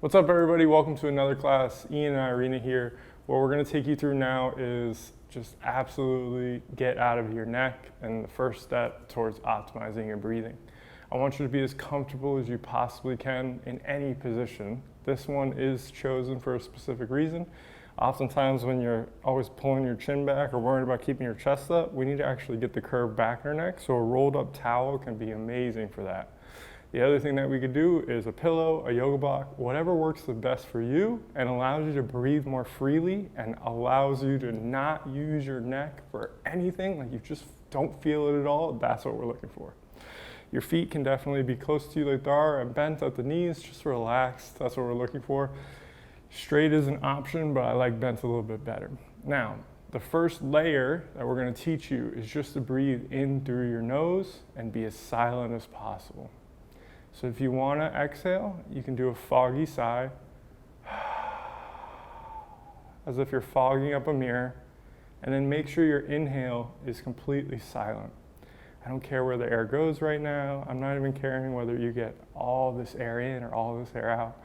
What's up, everybody? Welcome to another class. Ian and Irina here. What we're going to take you through now is just absolutely get out of your neck and the first step towards optimizing your breathing. I want you to be as comfortable as you possibly can in any position. This one is chosen for a specific reason. Oftentimes when you're always pulling your chin back or worried about keeping your chest up, we need to actually get the curve back in our neck, so a rolled up towel can be amazing for that. The other thing that we could do is a pillow, a yoga block, whatever works the best for you and allows you to breathe more freely and allows you to not use your neck for anything, like you just don't feel it at all. That's what we're looking for. Your feet can definitely be close to you like they are and bent at the knees, just relaxed. That's what we're looking for. Straight is an option, but I like bent a little bit better. Now, the first layer that we're going to teach you is just to breathe in through your nose and be as silent as possible. So if you want to exhale, you can do a foggy sigh, as if you're fogging up a mirror, and then make sure your inhale is completely silent. I don't care where the air goes right now. I'm not even caring whether you get all this air in or all this air out.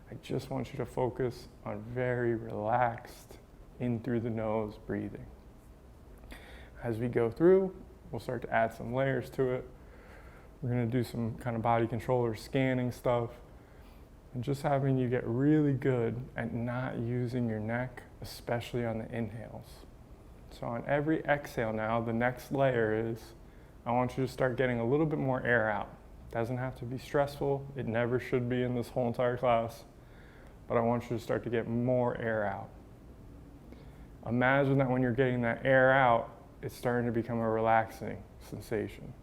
I just want you to focus on very relaxed, in through the nose breathing. As we go through, we'll start to add some layers to it. We're going to do some kind of body controller scanning stuff and just having you get really good at not using your neck, especially on the inhales. So on every exhale now, the next layer is I want you to start getting a little bit more air out. It doesn't have to be stressful. It never should be in this whole entire class, but I want you to start to get more air out. Imagine that when you're getting that air out, it's starting to become a relaxing sensation.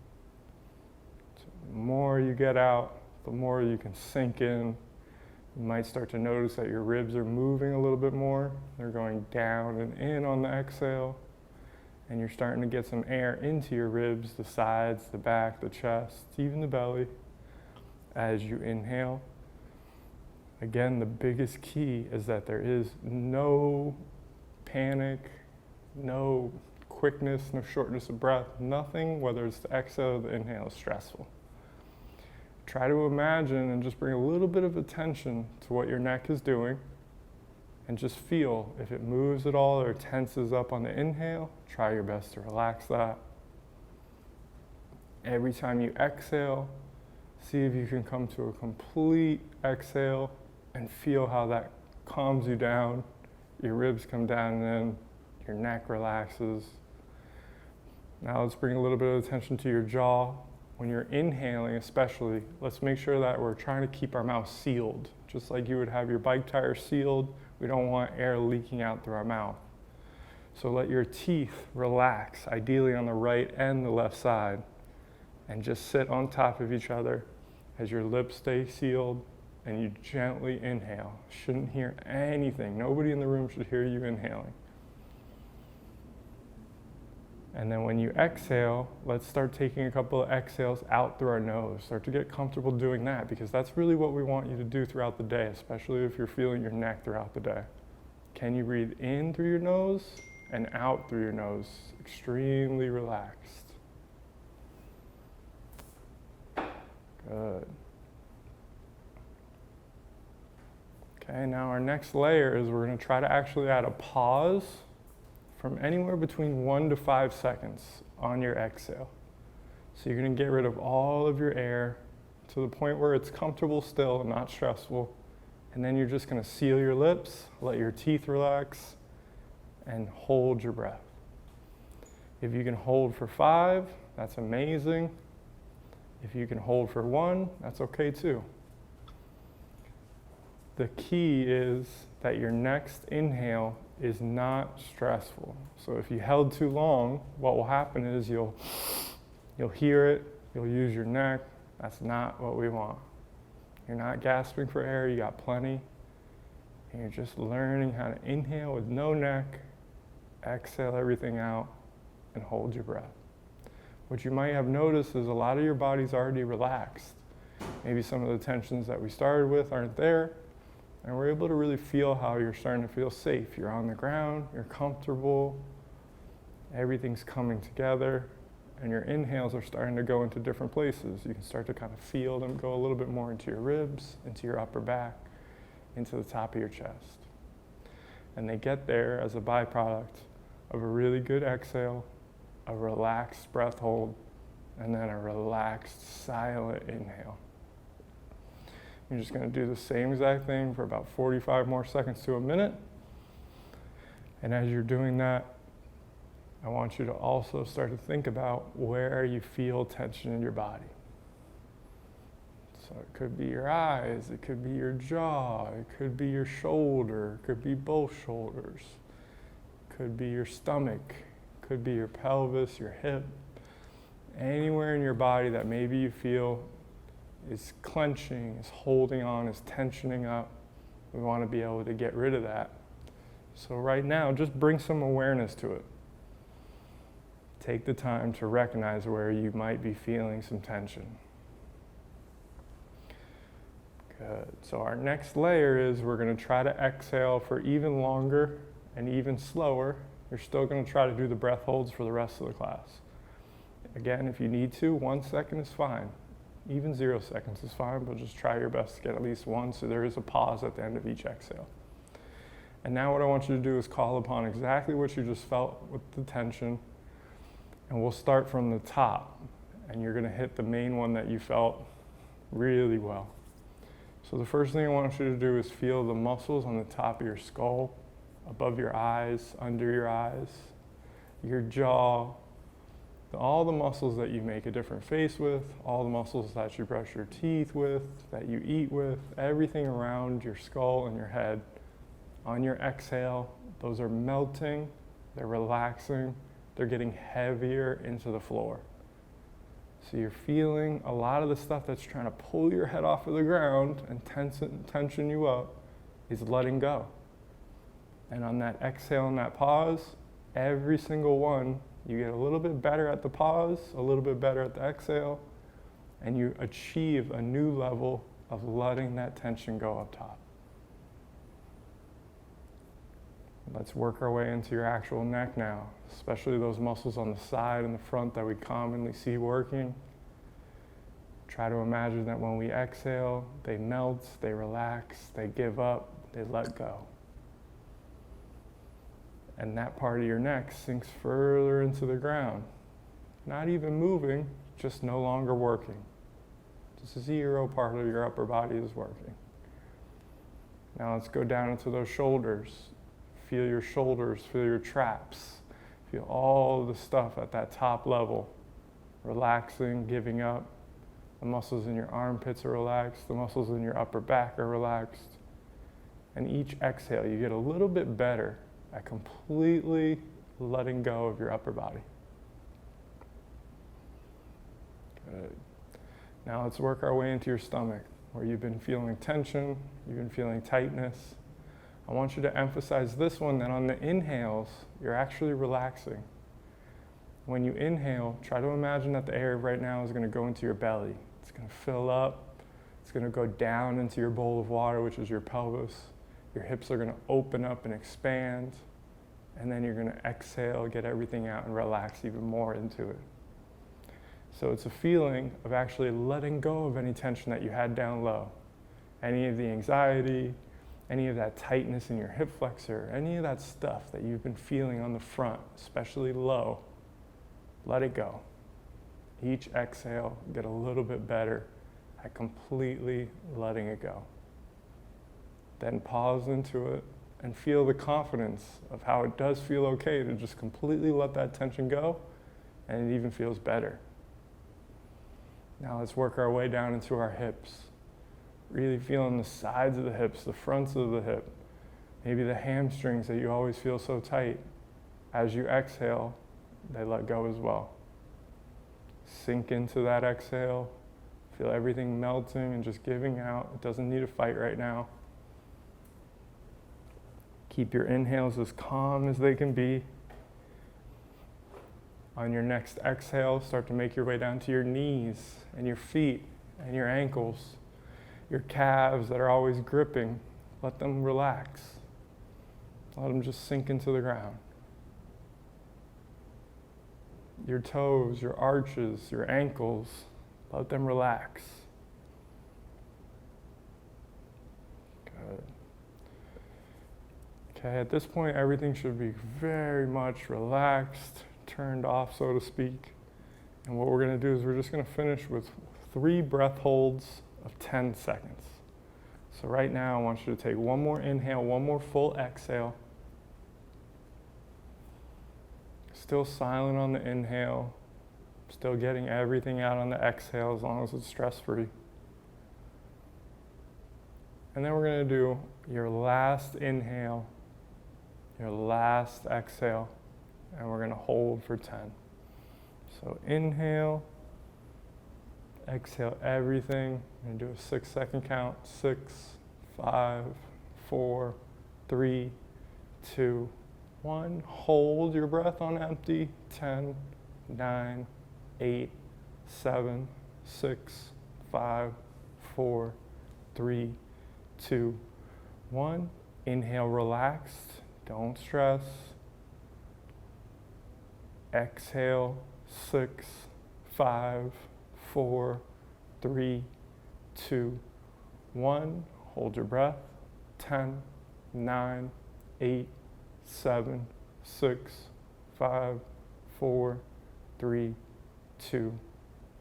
The more you get out, the more you can sink in. You might start to notice that your ribs are moving a little bit more. They're going down and in on the exhale. And you're starting to get some air into your ribs, the sides, the back, the chest, even the belly as you inhale. Again, the biggest key is that there is no panic, no quickness, no shortness of breath, nothing, whether it's the exhale or the inhale, is stressful. Try to imagine and just bring a little bit of attention to what your neck is doing and just feel if it moves at all or tenses up on the inhale. Try your best to relax that. Every time you exhale, see if you can come to a complete exhale and feel how that calms you down. Your ribs come down and in, your neck relaxes. Now let's bring a little bit of attention to your jaw. When you're inhaling especially, let's make sure that we're trying to keep our mouth sealed. Just like you would have your bike tire sealed, we don't want air leaking out through our mouth. So let your teeth relax, ideally on the right and the left side, and just sit on top of each other as your lips stay sealed and you gently inhale. Shouldn't hear anything. Nobody in the room should hear you inhaling. And then when you exhale, let's start taking a couple of exhales out through our nose. Start to get comfortable doing that because that's really what we want you to do throughout the day, especially if you're feeling your neck throughout the day. Can you breathe in through your nose and out through your nose? Extremely relaxed. Good. Okay, now our next layer is we're going to try to actually add a pause from anywhere between 1 to 5 seconds on your exhale. So you're going to get rid of all of your air to the point where it's comfortable still and not stressful. And then you're just going to seal your lips, let your teeth relax, and hold your breath. If you can hold for 5, that's amazing. If you can hold for 1, that's okay too. The key is that your next inhale is not stressful. So if you held too long, what will happen is you'll hear it, you'll use your neck. That's not what we want. You're not gasping for air, you got plenty. And you're just learning how to inhale with no neck, exhale everything out, and hold your breath. What you might have noticed is a lot of your body's already relaxed. Maybe some of the tensions that we started with aren't there. And we're able to really feel how you're starting to feel safe. You're on the ground, you're comfortable, everything's coming together, and your inhales are starting to go into different places. You can start to kind of feel them go a little bit more into your ribs, into your upper back, into the top of your chest. And they get there as a byproduct of a really good exhale, a relaxed breath hold, and then a relaxed, silent inhale. You're just going to do the same exact thing for about 45 more seconds to a minute. And as you're doing that, I want you to also start to think about where you feel tension in your body. So it could be your eyes, it could be your jaw, it could be your shoulder, it could be both shoulders, it could be your stomach, it could be your pelvis, your hip, anywhere in your body that maybe you feel is clenching, is holding on, is tensioning up. We want to be able to get rid of that. So right now, just bring some awareness to it. Take the time to recognize where you might be feeling some tension. Good. So our next layer is we're going to try to exhale for even longer and even slower. You're still going to try to do the breath holds for the rest of the class. Again, if you need to, 1 second is fine. Even 0 seconds is fine, but just try your best to get at least one, so there is a pause at the end of each exhale. And now what I want you to do is call upon exactly what you just felt with the tension, and we'll start from the top, and you're going to hit the main one that you felt really well. So the first thing I want you to do is feel the muscles on the top of your skull, above your eyes, under your eyes, your jaw, all the muscles that you make a different face with, all the muscles that you brush your teeth with, that you eat with, everything around your skull and your head. On your exhale, those are melting, they're relaxing, they're getting heavier into the floor. So you're feeling a lot of the stuff that's trying to pull your head off of the ground and tension you up is letting go. And on that exhale and that pause, every single one, you get a little bit better at the pause, a little bit better at the exhale, and you achieve a new level of letting that tension go up top. Let's work our way into your actual neck now, especially those muscles on the side and the front that we commonly see working. Try to imagine that when we exhale, they melt, they relax, they give up, they let go. And that part of your neck sinks further into the ground. Not even moving, just no longer working. Just 0 part of your upper body is working. Now let's go down into those shoulders. Feel your shoulders, feel your traps. Feel all the stuff at that top level. Relaxing, giving up. The muscles in your armpits are relaxed. The muscles in your upper back are relaxed. And each exhale, you get a little bit better at completely letting go of your upper body. Good. Now let's work our way into your stomach, where you've been feeling tension, you've been feeling tightness. I want you to emphasize this one, that on the inhales, you're actually relaxing. When you inhale, try to imagine that the air right now is going to go into your belly. It's going to fill up. It's going to go down into your bowl of water, which is your pelvis. Your hips are going to open up and expand. And then you're going to exhale, get everything out, and relax even more into it. So it's a feeling of actually letting go of any tension that you had down low. Any of the anxiety, any of that tightness in your hip flexor, any of that stuff that you've been feeling on the front, especially low, let it go. Each exhale, get a little bit better at completely letting it go. Then pause into it and feel the confidence of how it does feel okay to just completely let that tension go, and it even feels better. Now let's work our way down into our hips. Really feeling the sides of the hips, the fronts of the hip, maybe the hamstrings that you always feel so tight. As you exhale, they let go as well. Sink into that exhale. Feel everything melting and just giving out. It doesn't need a fight right now. Keep your inhales as calm as they can be. On your next exhale, start to make your way down to your knees and your feet and your ankles. Your calves that are always gripping, let them relax. Let them just sink into the ground. Your toes, your arches, your ankles, let them relax. Good. Okay, at this point, everything should be very much relaxed, turned off, so to speak. And what we're gonna do is we're just gonna finish with 3 breath holds of 10 seconds. So right now, I want you to take one more inhale, one more full exhale. Still silent on the inhale, still getting everything out on the exhale as long as it's stress-free. And then we're gonna do your last inhale, your last exhale, and we're gonna hold for 10. So inhale, exhale everything. I'm gonna do a 6-second count. 6, 5, 4, 3, 2, 1. Hold your breath on empty. 10, 9, 8, 7, 6, 5, 4, 3, 2, 1. Inhale, relaxed. Don't stress. Exhale, 6, 5, 4, 3, 2, 1. Hold your breath. 10, 9, 8, 7, 6, 5, 4, 3, 2,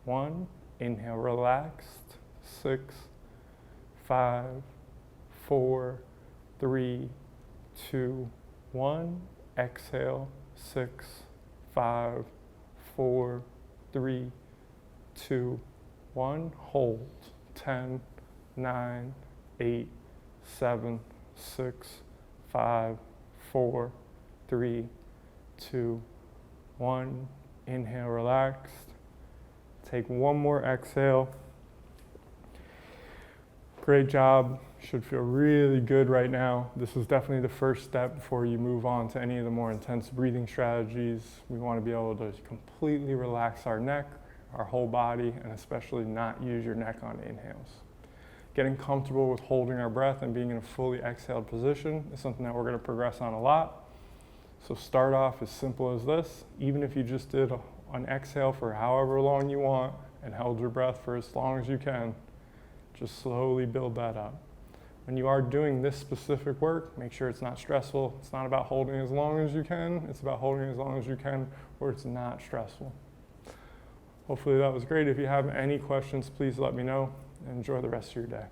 1. Inhale, relaxed. 6, 5, 4, 3, 2, 1. Exhale, 6, 5, 4, 3, 2, 1. Hold. 10, 9, 8, 7, 6, 5, 4, 3, 2, 1. Inhale, relaxed. Take one more exhale. Great job. Should feel really good right now. This is definitely the first step before you move on to any of the more intense breathing strategies. We want to be able to completely relax our neck, our whole body, and especially not use your neck on inhales. Getting comfortable with holding our breath and being in a fully exhaled position is something that we're going to progress on a lot. So start off as simple as this. Even if you just did an exhale for however long you want and held your breath for as long as you can, just slowly build that up. When you are doing this specific work, make sure it's not stressful. It's not about holding as long as you can. It's about holding as long as you can where it's not stressful. Hopefully that was great. If you have any questions, please let me know. Enjoy the rest of your day.